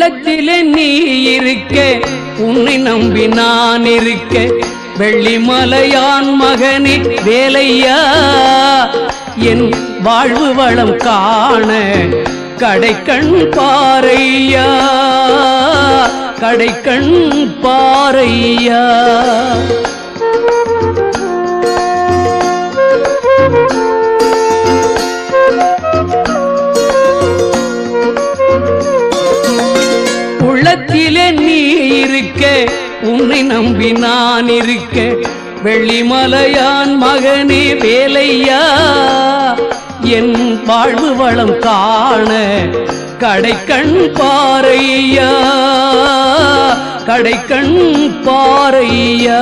உள்ளத்திலே நீ இருக்க உன்னை நம்பி நான் இருக்க வெள்ளிமலையான் மகனே வேலையா என் வாழ்வு வளம் காண கடைக்கண் பாரையா கடைக்கண் பாரையா உள்ளத்திலே நீ இருக்க உன்னை நம்பி நான் இருக்க வெள்ளிமலையான் மகனே வேலையா என் வாழ்வு வளம் காண கடைக்கண் பாரையா கடைக்கண் பாரையா